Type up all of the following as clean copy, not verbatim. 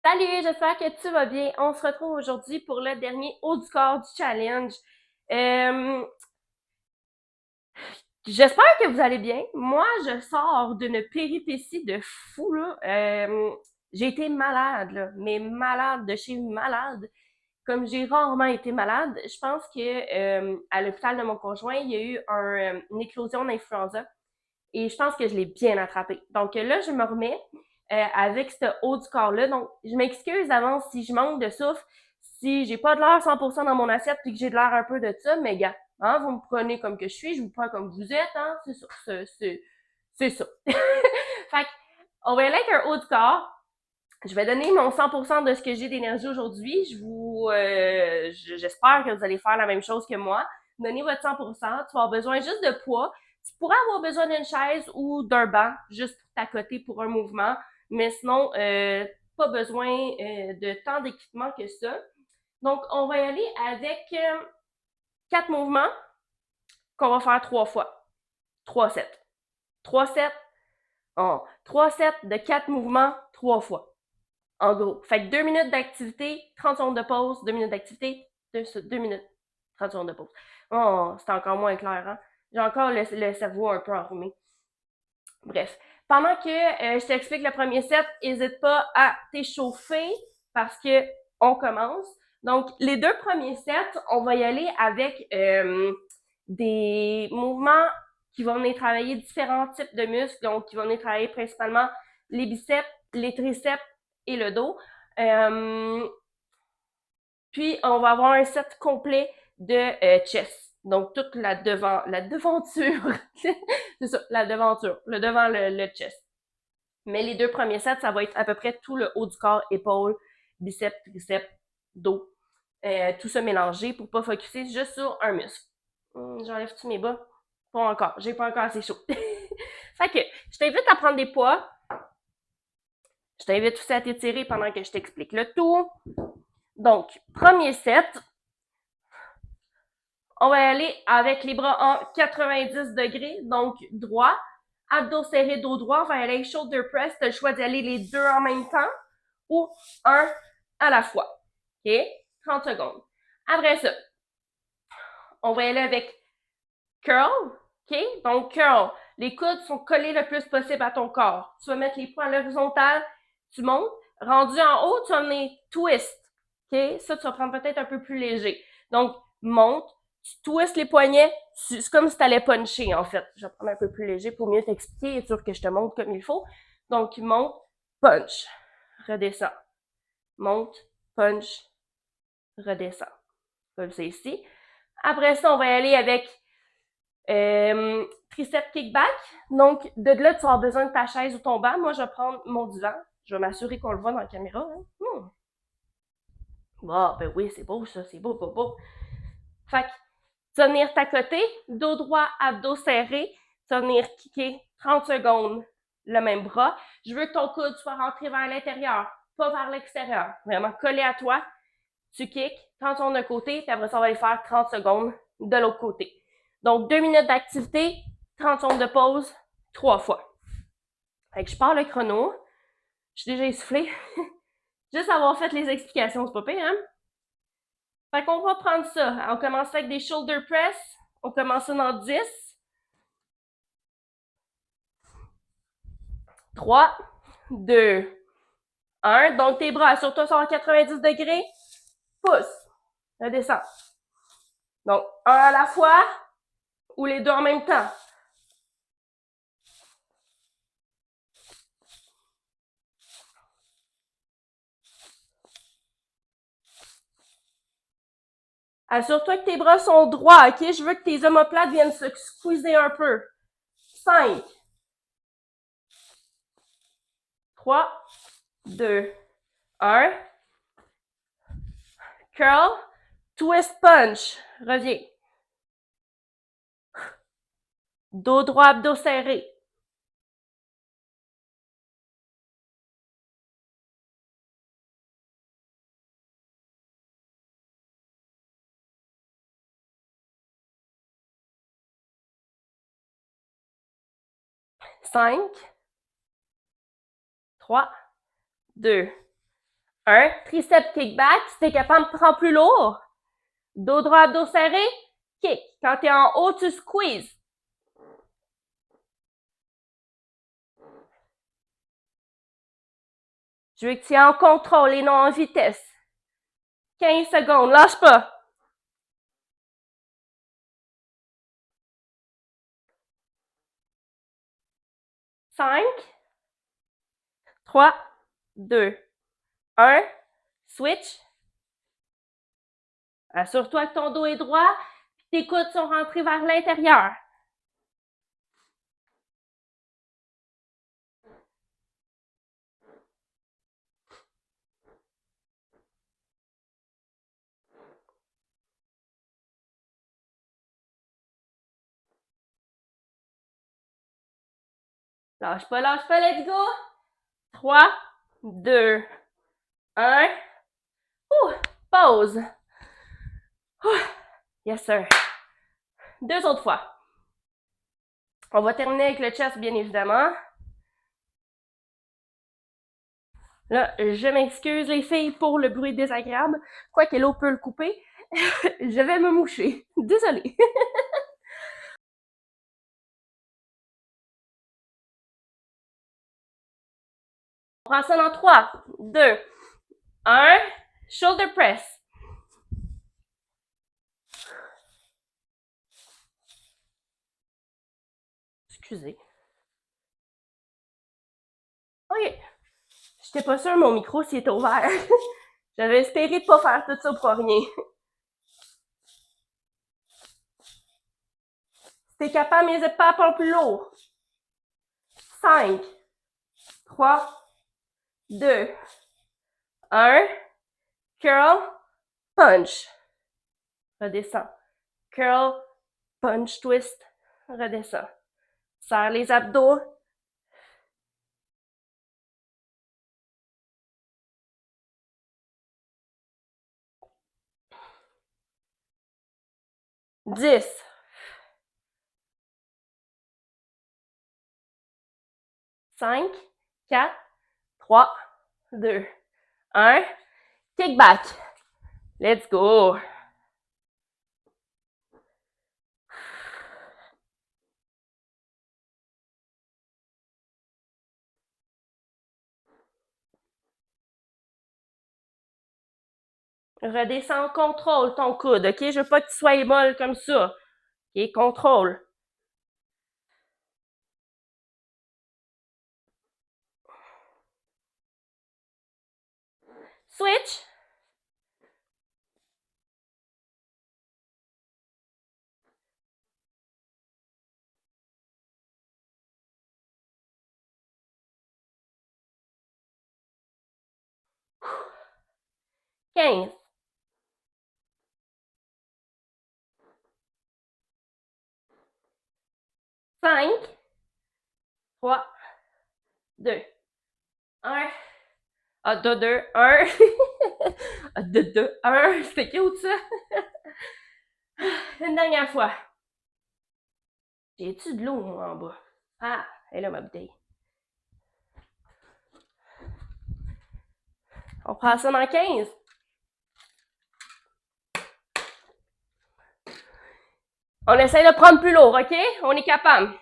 Salut, j'espère que tu vas bien. On se retrouve aujourd'hui pour le dernier haut du corps du challenge. Euh, J'espère que vous allez bien. Moi, je sors d'une péripétie de fou, là. J'ai été malade, là, mais malade de chez malade. Comme j'ai rarement été malade, je pense que à l'hôpital de mon conjoint, il y a eu une éclosion d'influenza. Et je pense que je l'ai bien attrapé. Donc là, je me remets avec ce haut du corps-là. Donc, je m'excuse d'avance si je manque de souffle, si j'ai pas de l'air 100% dans mon assiette puis que j'ai de l'air un peu de ça, mais gars, hein, vous me prenez comme que je suis, je vous prends comme vous êtes, hein, c'est ça, c'est ça. Fait on va y aller avec un haut du corps. Je vais donner mon 100% de ce que j'ai d'énergie aujourd'hui. J'espère que vous allez faire la même chose que moi. Donnez votre 100%. Tu vas avoir besoin juste de poids. Tu pourrais avoir besoin d'une chaise ou d'un banc, juste pour t'accoter pour un mouvement. Mais sinon, pas besoin de tant d'équipement que ça. Donc, on va y aller avec 4 mouvements qu'on va faire 3 fois. 3 sets. 3 sets. 3 sets de 4 mouvements 3 fois. En gros. Fait que 2 minutes d'activité, 30 secondes de pause, 2 minutes d'activité, 2 minutes, 30 secondes de pause. Oh, c'est encore moins clair, hein? J'ai encore le cerveau un peu enrhumé. Bref. Pendant que je t'explique le premier set, n'hésite pas à t'échauffer parce que on commence. Donc, les 2 premiers sets, on va y aller avec des mouvements qui vont venir travailler différents types de muscles, donc qui vont venir travailler principalement les biceps, les triceps et le dos. Puis, on va avoir un set complet de chest. Donc, toute la devanture. C'est ça, la devanture. Le devant, le chest. Mais les 2 premiers sets, ça va être à peu près tout le haut du corps, épaules, biceps, triceps, dos. Tout ça mélangé pour pas focuser juste sur un muscle. J'enlève-tu mes bas? Pas encore. J'ai pas encore assez chaud. Fait que, je t'invite à prendre des poids. Je t'invite aussi à t'étirer pendant que je t'explique le tout. Donc, premier set, on va aller avec les bras en 90 degrés, donc droit. Abdos serrés, dos droit. On va aller avec shoulder press. Tu as le choix d'y aller les 2 en même temps ou un à la fois. OK? 30 secondes. Après ça, on va y aller avec curl. OK? Donc, curl. Les coudes sont collés le plus possible à ton corl. Tu vas mettre les poings à l'horizontale. Tu montes. Rendu en haut, tu vas venir twist. OK? Ça, tu vas prendre peut-être un peu plus léger. Donc, monte. Tu twists les poignets. C'est comme si tu allais puncher, en fait. Je vais prendre un peu plus léger pour mieux t'expliquer. Et sûr que je te montre comme il faut. Donc, monte, punch. Redescends. Monte, punch, redescends. Comme ça ici. Après ça, on va y aller avec tricep kickback. Donc, de là, tu vas avoir besoin de ta chaise ou ton banc. Moi, je vais prendre mon divan. Je vais m'assurer qu'on le voit dans la caméra. Hein. Bon, ben oui, c'est beau ça, c'est beau, beau, beau. Fait que, tu vas venir t'accoter, dos droit, abdos serrés. Tu vas venir kicker 30 secondes le même bras. Je veux que ton coude soit rentré vers l'intérieur, pas vers l'extérieur. Vraiment collé à toi. Tu kicks, 30 secondes d'un côté, puis après ça, on va aller faire 30 secondes de l'autre côté. Donc, 2 minutes d'activité, 30 secondes de pause, 3 fois. Fait que je pars le chrono. Je suis déjà essoufflée. Juste avoir fait les explications, c'est pas pire, hein? Fait qu'on va prendre ça. On commence avec des shoulder press. On commence ça dans 10, 3, 2, 1. Donc, tes bras sur toi sont à 90 degrés. Pousse. Redescends. Donc, un à la fois ou les deux en même temps. 'Assure-toi que tes bras sont droits, ok? Je veux que tes omoplates viennent se squeezer un peu. 5, 3, 2, 1. Curl, twist, punch. Reviens. Dos droit, abdos serrés. 5, 3, 2, Un, triceps kickback. Si t'es capable, prends plus lourd. Dos droit, dos serré. Kick. Quand t'es en haut, tu squeezes. Je veux que tu es en contrôle et non en vitesse. 15 secondes, lâche pas. 5, 3, 2, 1. Switch. Assure-toi que ton dos est droit et tes coudes sont rentrés vers l'intérieur. Lâche pas, let's go. 3, 2, 1. Pause. Yes, sir. Deux autres fois. On va terminer avec le chest, bien évidemment. Là, je m'excuse, les filles, pour le bruit désagréable. Quoique l'eau peut le couper. Je vais me moucher. Désolée. On prend ça dans 3, 2, 1. Shoulder press. Excusez. OK. J'étais pas sûre mon micro s'il était ouvert. J'avais espéré de pas faire tout ça pour rien. Si t'es capable, mes épaules un plus lourd. 5, 3, 2, 1. Curl, punch. Redescends. Curl, punch, twist. Redescends. Serre les abdos. 10. 5, 4, 3, 2, 1. Kick back. Let's go. Redescends, contrôle ton coude, OK? Je veux pas que tu sois molle comme ça. OK? Contrôle. Switch. Quinze. 5, 3, 2, 1. Ah, 2, 2, 1. Ah, 2, 2, 1. C'était cute, ça. Une dernière fois. J'ai-tu de l'eau, moi, en bas? Ah, elle est là, ma bouteille. On prend ça dans 15. On essaie de prendre plus lourd, OK? On est capable.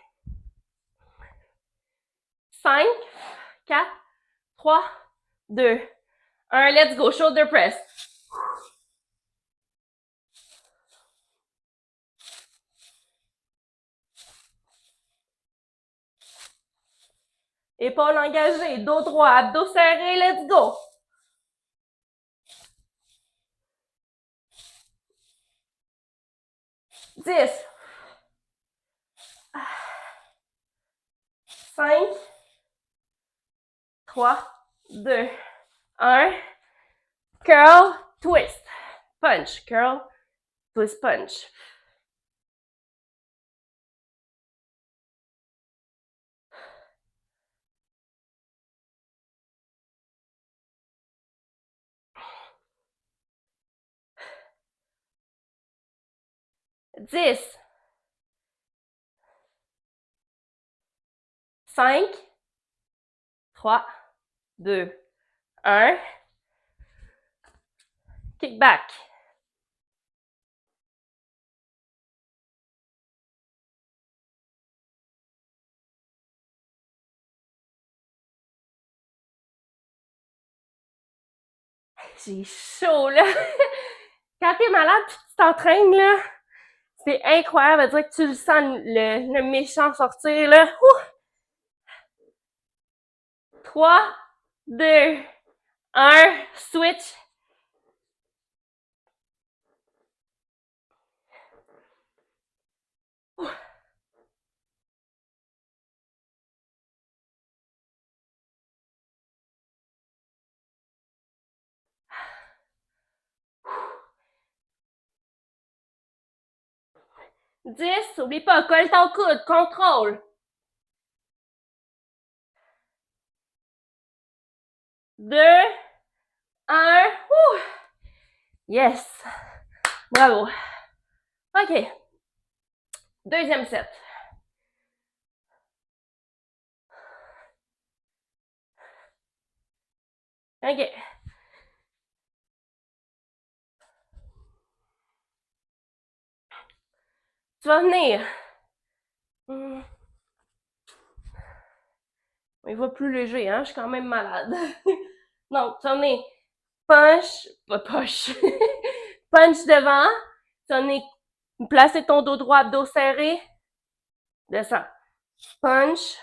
5, 4, 3, 2, 1. Let's go. Shoulder press. Épaules engagées, dos droit, dos serré, let's go. 10. 5, 3, 2, 1. Curl, twist. Punch. Curl, twist, punch. Dix. 5, 3, 2, 1. Kick back. J'ai chaud, là. Quand t'es malade pis tu t'entraînes, là, c'est incroyable. Ça veut dire que tu le sens, le méchant sortir, là. Ouh! 3, 2, 1, switch. Ouh. Dix, oublie pas, colle ton coude, contrôle. 2, 1, ouh! Yes! Bravo. OK. Deuxième set. OK. Tu vas venir. Il va plus léger, hein? Je suis quand même malade. Donc, tu vas venir punch, pas push. Punch devant. Tu vas venir placer ton dos droit, dos serré. Descends. Punch.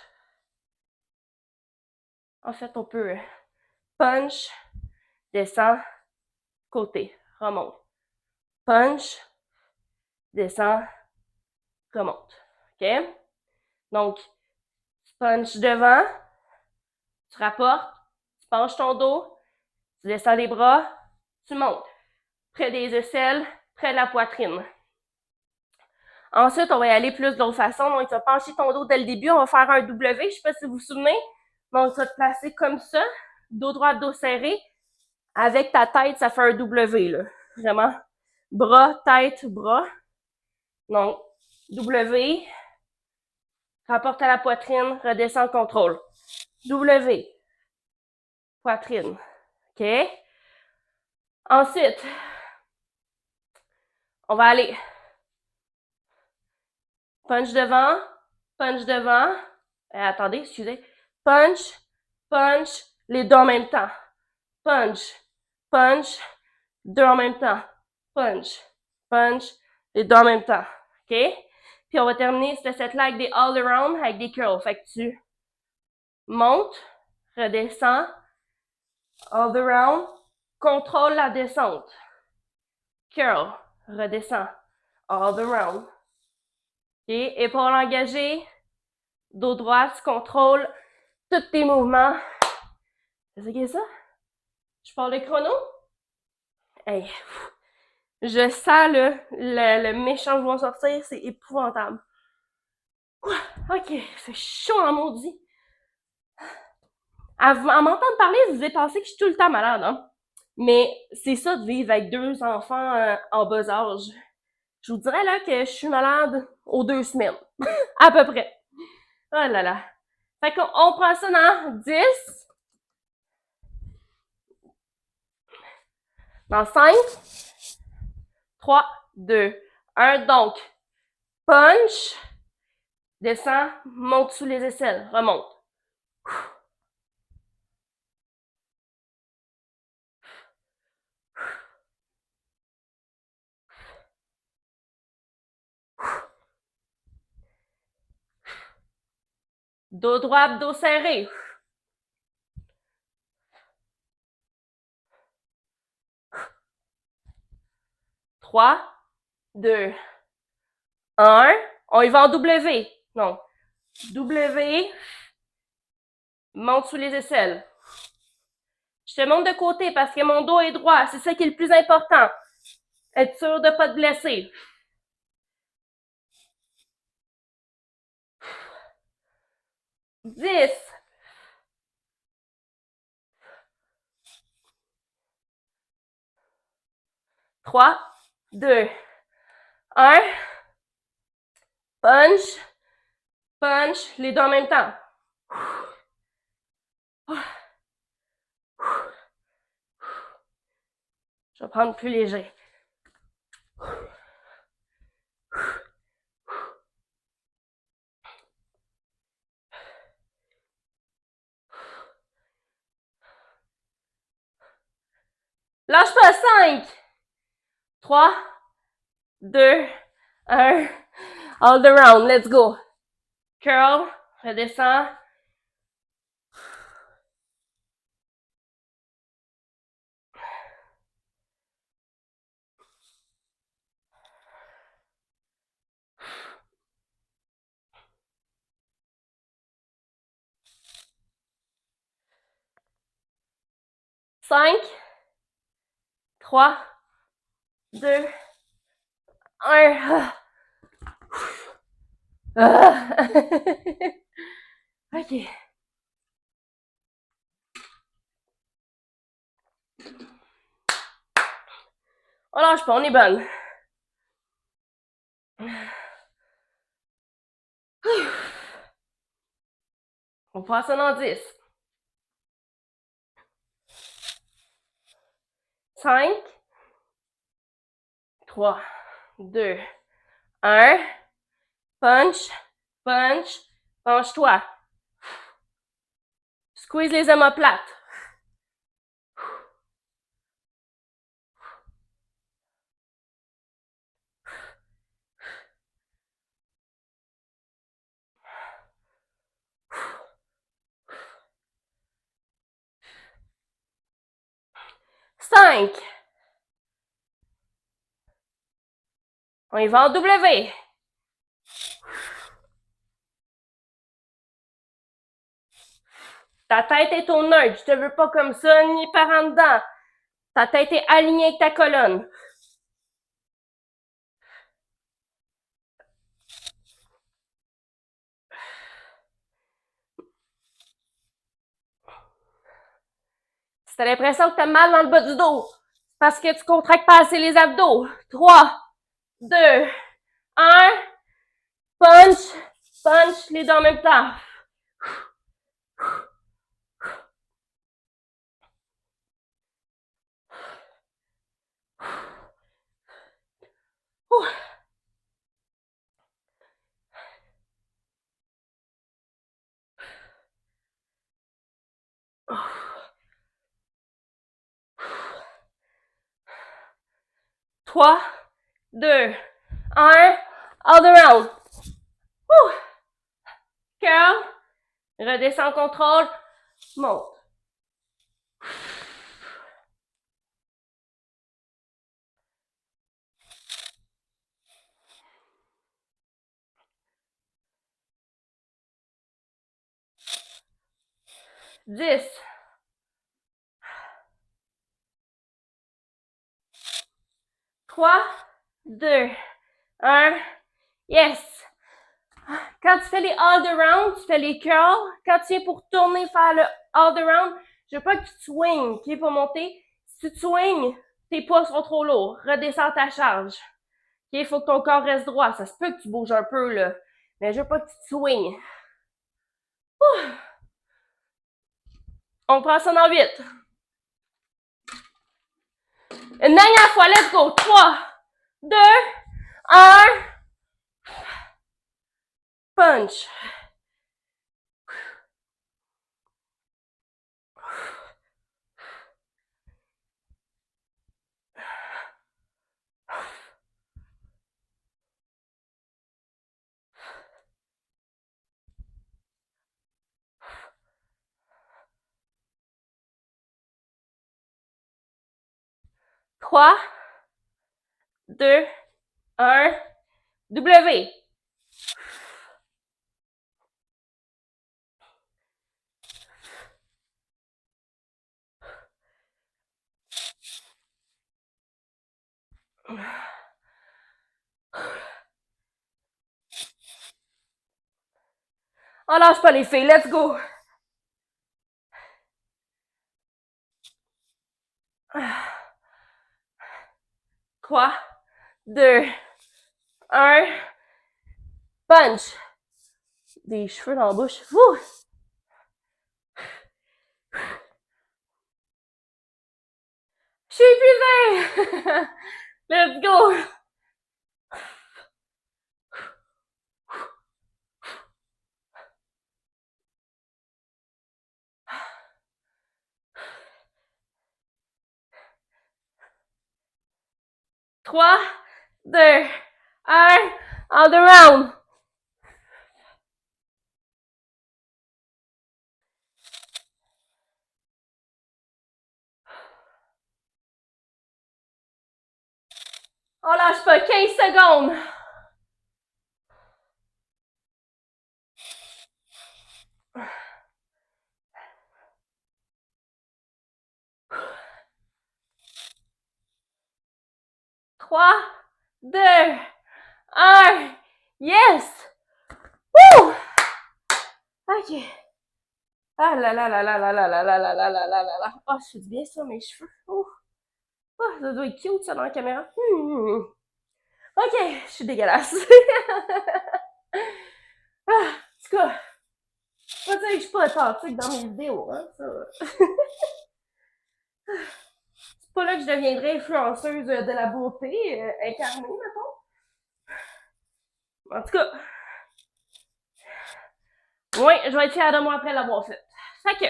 En fait, on peut punch, descend, côté, remonte. Punch, descend, remonte. OK? Donc, tu punches devant, tu rapportes, tu penches ton dos, tu descends les bras, tu montes. Près des aisselles, près de la poitrine. Ensuite, on va y aller plus de l'autre façon. Donc, tu vas pencher ton dos dès le début. On va faire un W. Je ne sais pas si vous vous souvenez. Donc, tu vas te placer comme ça. Dos droit, dos serré. Avec ta tête, ça fait un W, là. Vraiment. Bras, tête, bras. Donc, W. Rapporte à la poitrine. Redescends, contrôle. W. Poitrine. OK? Ensuite, on va aller punch devant. Attendez, excusez. Punch, punch, les deux en même temps. Punch, punch, deux en même temps. Punch, punch, les deux en même temps. OK? Puis on va terminer ce set-là avec des all-around, avec des curls. Fait que tu montes, redescends, all-around, contrôle la descente. Curl, redescends, all-around. OK? Épaules engagées, dos droit, tu contrôles tous tes mouvements. C'est ce ça? Je parle de chrono? Hey, je sens le méchant vouloir sortir, c'est épouvantable. OK, c'est chaud en maudit. À m'entendre parler, vous avez pensé que je suis tout le temps malade, hein? Mais c'est ça de vivre avec deux enfants en bas âge. Je vous dirais là que je suis malade aux 2 semaines. À peu près. Oh là là. Fait qu'on prend ça dans 10. Dans 5, 3, 2, 1. Donc, punch, descend, monte sous les aisselles, remonte. Dos droit, dos serré. 3, 2, 1. On y va en W. Non. W. Monte sous les aisselles. Je te monte de côté parce que mon dos est droit. C'est ça qui est le plus important. Être sûr de ne pas te blesser. 10. 3, 2, 1. Punch. Punch. Les deux en même temps. Je vais prendre plus léger. Lâche pas, 5, 3, 2, 1. All the round, let's go. Curl, redescends. Cinq, 3, 2, 1. OK. On lâche pas, on est bonne. On passe dans 10. 5, 3, 2, 1. Punch, punch, penche-toi. Squeeze les omoplates. Cinq. On y va en W. Ta tête est au neutre. Je te veux pas comme ça, ni par en dedans. Ta tête est alignée avec ta colonne. Si t'as l'impression que t'as mal dans le bas du dos, c'est parce que tu contractes pas assez les abdos. 3, 2, 1. Punch, punch, les deux en même temps. Ouh. 3, 2, 1. All around. Ouh. Curl. Redescends, contrôle. Monte. Dix. 3, 2, 1. Yes. Quand tu fais les all around, tu fais les curls. Quand tu es pour tourner, faire le all around, je veux pas que tu te swings, OK, pour monter. Si tu swings, tes poids sont trop lourds. Redescends ta charge. OK, il faut que ton corps reste droit. Ça se peut que tu bouges un peu, là. Mais je veux pas que tu te swings. On prend ça dans 8. Une dernière fois, let's go. 3, 2, 1. Punch. Trois, 2, 1. W. On lâche pas les filles, let's go. 3, 2, 1. Punch. Des cheveux dans la bouche. Ouh. Je suis épuisée! Let's go! Trois, deux, un, all around. On lâche pas, 15 secondes. Trois, deux, un, yes! Wouh! Ok. Ah là là là là là là là là là là là là là là. Oh, je fais du bien ça, mes cheveux. Oh, oh, ça doit être cute, ça, dans la caméra. Ok, je suis dégueulasse. Ah, en tout cas, pas dire que je suis pas authentique dans mes vidéos, hein, ça. C'est pas là que je deviendrai influenceuse de la beauté incarnée, mettons. En tout cas, oui, je vais être fière de moi après l'avoir fait. Fait que,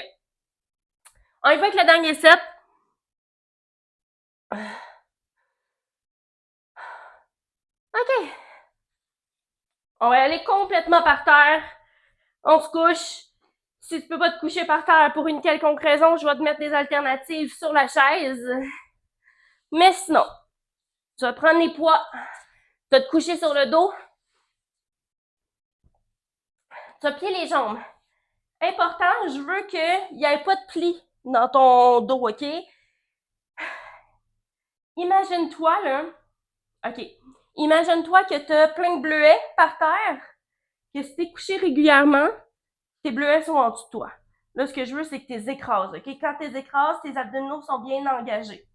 on y va avec le dernier set. Ok. On va aller complètement par terre. On se couche. Si tu peux pas te coucher par terre pour une quelconque raison, je vais te mettre des alternatives sur la chaise. Mais sinon, tu vas prendre les poids. Tu vas te coucher sur le dos. Tu vas plier les jambes. Important, je veux qu'il n'y ait pas de plis dans ton dos, OK? Imagine-toi, là. OK. Imagine-toi que tu as plein de bleuets par terre, que si tu es couché régulièrement, tes bleuets sont en dessous de toi. Là, ce que je veux, c'est que tu les écrases, OK? Quand tu les écrases, tes abdominaux sont bien engagés.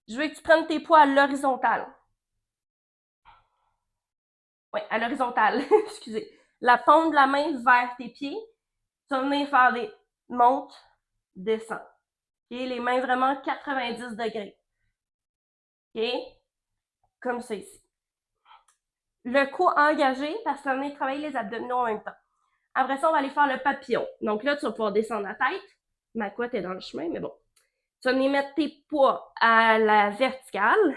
Je veux que tu prennes tes poids à l'horizontale. Oui, à l'horizontale. Excusez. La paume de la main vers tes pieds. Tu vas venir faire des montes, descends. OK? Les mains vraiment 90 degrés. OK? Comme ça ici. Le cou engagé parce que tu vas venir travailler les abdominaux en même temps. Après ça, on va aller faire le papillon. Donc là, tu vas pouvoir descendre la tête. Ma couette est dans le chemin, mais bon. Tu vas venir mettre tes poids à la verticale.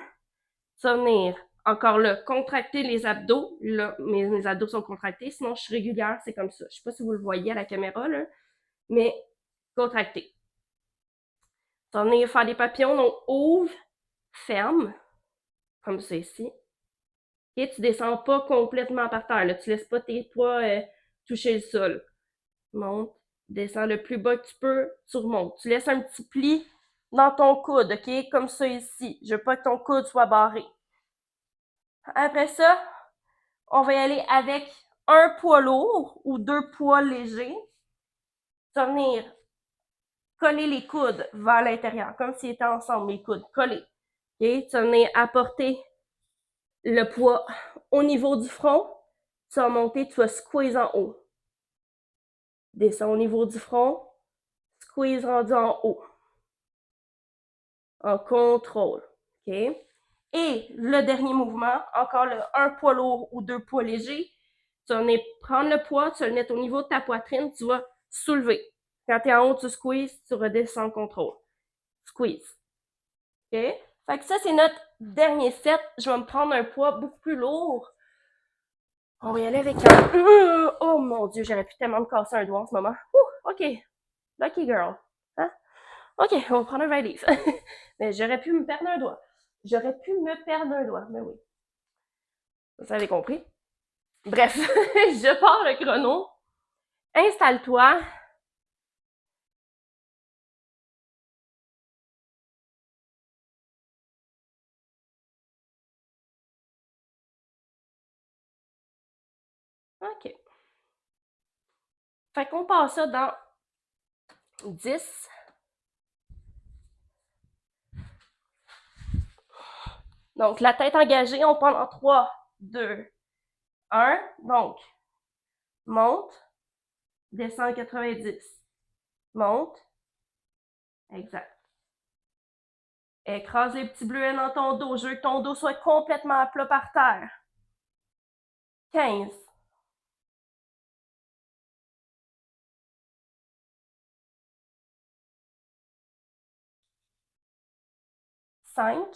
Tu vas venir, encore là, contracter les abdos. Là, mes abdos sont contractés. Sinon, je suis régulière, c'est comme ça. Je sais pas si vous le voyez à la caméra, là, mais contracté. Tu vas venir faire des papillons. Donc, ouvre, ferme, comme ça ici. Et tu descends pas complètement par terre. Là. Tu laisses pas tes poids toucher le sol. Monte, descends le plus bas que tu peux, tu remontes. Tu laisses un petit pli dans ton coude, OK? Comme ça ici. Je veux pas que ton coude soit barré. Après ça, on va y aller avec un poids lourd ou deux poids légers. Tu vas venir coller les coudes vers l'intérieur, comme s'ils étaient ensemble, les coudes collés. OK? Tu vas venir apporter le poids au niveau du front. Tu vas monter, tu vas squeeze en haut. Descends au niveau du front, squeeze rendu en haut. En contrôle. OK? Et le dernier mouvement, encore le un poids lourd ou deux poids légers, tu vas venir prendre le poids, tu vas le mettre au niveau de ta poitrine, tu vas soulever. Quand tu es en haut, tu squeezes, tu redescends en contrôle. Squeeze. OK? Fait que ça, c'est notre dernier set. Je vais me prendre un poids beaucoup plus lourd. On va y aller avec un... Oh mon Dieu, j'aurais pu tellement me casser un doigt en ce moment. OK. Lucky girl. Hein? OK, on va prendre un valise. Mais j'aurais pu me perdre un doigt. J'aurais pu me perdre un doigt, mais oui. Vous avez compris? Bref, je pars le chrono. Installe-toi. OK. Fait qu'on passe ça dans 10. Donc, la tête engagée, on prend en 3, 2, 1. Donc, monte, descend 90. Monte. Exact. Écrase les petits bleuets dans ton dos. Je veux que ton dos soit complètement à plat par terre. 15. 5,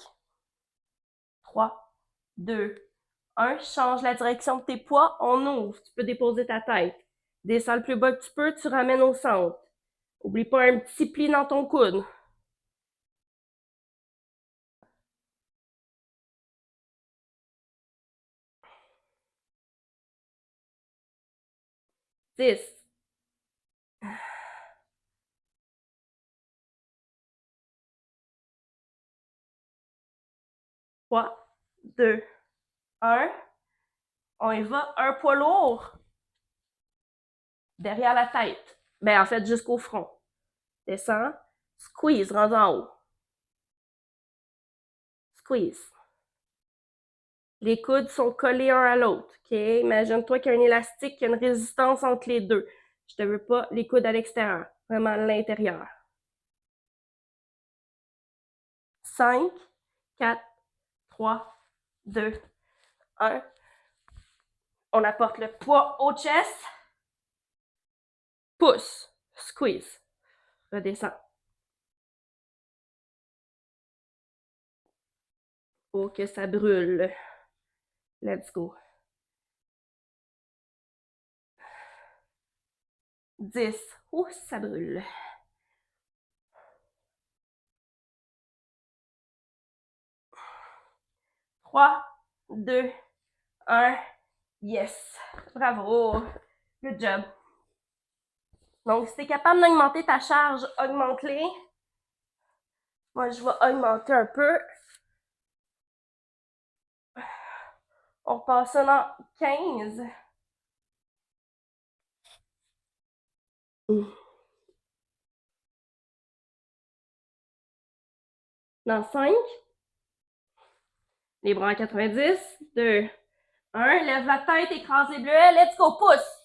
3, 2, 1. Change la direction de tes poids. On ouvre. Tu peux déposer ta tête. Descends le plus bas que tu peux. Tu ramènes au centre. Oublie pas un petit pli dans ton coude. 10. 3, 2, 1. On y va. Un poids lourd derrière la tête. Ben, en fait, jusqu'au front. Descends. Squeeze, rendu en haut. Squeeze. Les coudes sont collés un à l'autre. OK? Imagine-toi qu'il y a un élastique, qu'il y a une résistance entre les deux. Je te veux pas les coudes à l'extérieur, vraiment à l'intérieur. 5, 4, 3, 2, 1. On apporte le poids au chest. Pousse. Squeeze. Redescends. Oh, que ça brûle. Let's go. 10. Oh, ça brûle. 3, 2, 1. Yes. Bravo. Good job. Donc, si tu es capable d'augmenter ta charge, augmente-les. Moi, je vais augmenter un peu. On repasse ça dans 15. Dans 5. Les bras à 90. 2, 1. Lève la tête, écrase les bleuets. Let's go, pousse.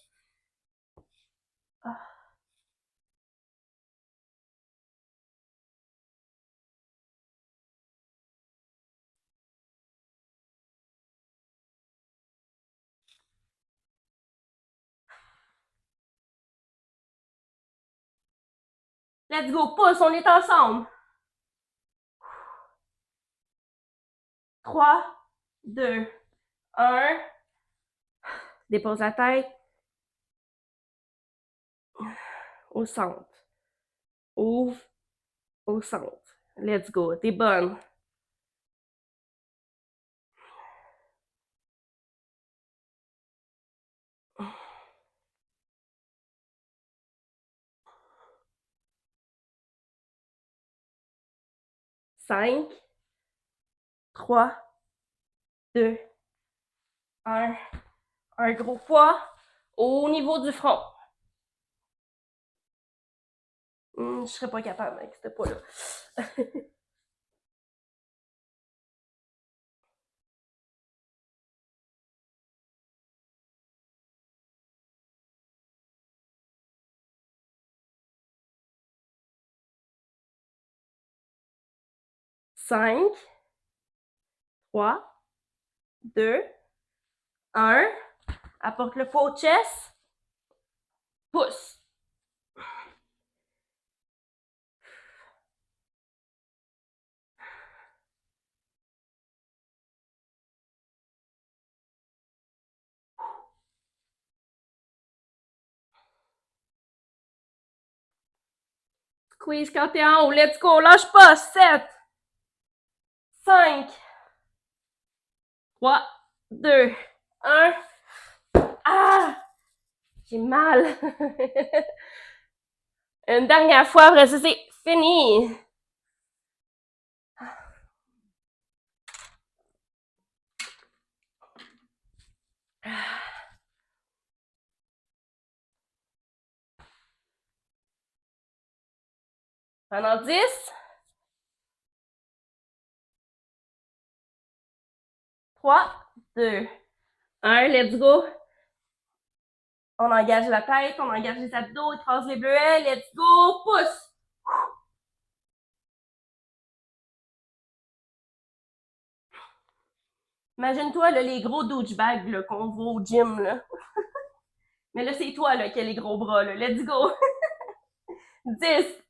Let's go, pousse. On est ensemble. 3, 2, 1. Dépose la tête. Au centre. Ouvre. Au centre. Let's go. T'es bonne. Cinq, 3, 2, 1. Un gros poids au niveau du front. Je serais pas capable avec ce poids-là. 5, 3, 2, 1. Apporte le poids au chest. Pousse. Squeeze quand t'es en haut. Let's go. Lâche pas. 7, 5, 3, 2, 1. Ah! J'ai mal. Une dernière fois, après ça, c'est fini. Pendant 10, 3, 2, 1. Let's go. On engage la tête, on engage les abdos, écrase les bleuets. Let's go. Pousse. Imagine-toi, là, les gros douchebags, là, qu'on voit au gym, là. Mais là, c'est toi, là, qui as les gros bras, là. Let's go! 10.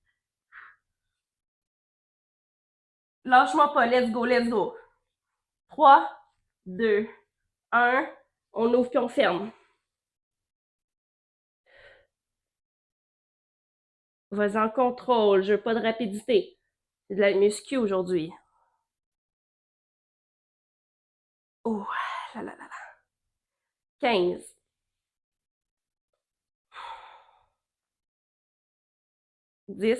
Lâche-moi pas. Let's go, let's go. 3, 2, 1. On ouvre puis on ferme. Vas-y en contrôle. Je veux pas de rapidité. C'est de la muscu aujourd'hui. Oh, là là là là. 15. 10.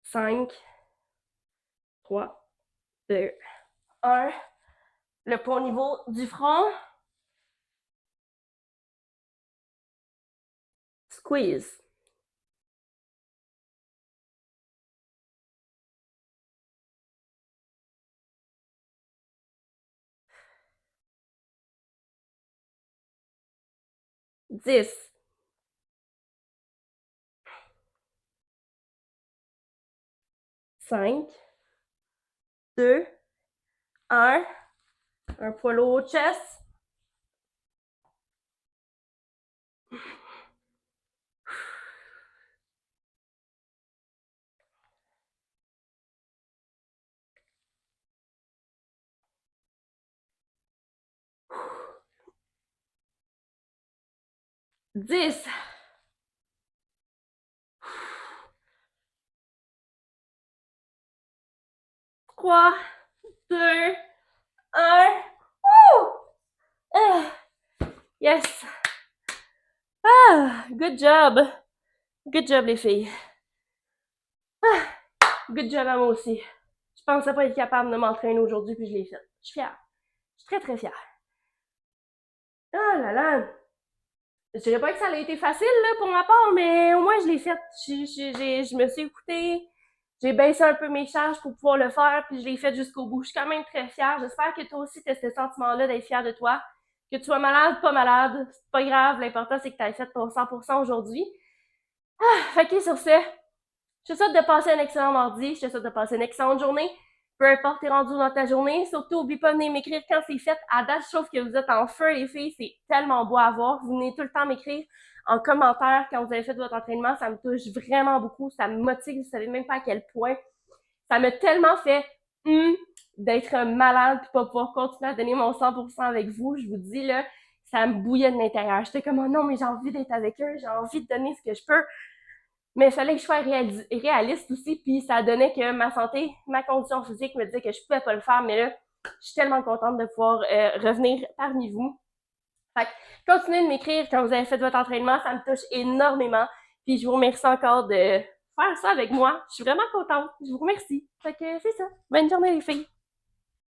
5. 3, 2, 1. Le poids au niveau du front. Squeeze. 10. 5, 2, 1. Un poids lourd au chest. 10. 3, 2, 1. Yes. Good job. Good job, les filles. Good job à moi aussi. Je pensais pas être capable de m'entraîner aujourd'hui, puis je l'ai fait. Je suis fière. Je suis très, très fière. Ah là là. Je dirais pas que ça a été facile, là, pour ma part, mais au moins, je l'ai fait. Je me suis écoutée. J'ai baissé un peu mes charges pour pouvoir le faire, puis je l'ai fait jusqu'au bout. Je suis quand même très fière. J'espère que toi aussi, tu as ce sentiment-là d'être fière de toi. Que tu sois malade, pas malade, c'est pas grave. L'important, c'est que tu aies fait ton 100% aujourd'hui. Fait que sur ce, je te souhaite de passer un excellent mardi. Je te souhaite de passer une excellente journée. Peu importe t'es rendu dans ta journée. Surtout, oublie pas de venir m'écrire quand c'est fait. À date, je trouve que vous êtes en feu, les filles. C'est tellement beau à voir. Vous venez tout le temps m'écrire en commentaire quand vous avez fait votre entraînement. Ça me touche vraiment beaucoup. Ça me motive. Vous savez même pas à quel point. Ça m'a tellement fait d'être malade et pas pouvoir continuer à donner mon 100% avec vous. Je vous dis, là, ça me bouillait de l'intérieur. J'étais comme, oh non, mais j'ai envie d'être avec eux. J'ai envie de donner ce que je peux. Mais il fallait que je sois réaliste aussi, puis ça donnait que ma santé, ma condition physique me disait que je pouvais pas le faire, mais là, je suis tellement contente de pouvoir revenir parmi vous. Fait que continuez de m'écrire quand vous avez fait votre entraînement, ça me touche énormément. Puis je vous remercie encore de faire ça avec moi. Je suis vraiment contente. Je vous remercie. Fait que c'est ça. Bonne journée les filles.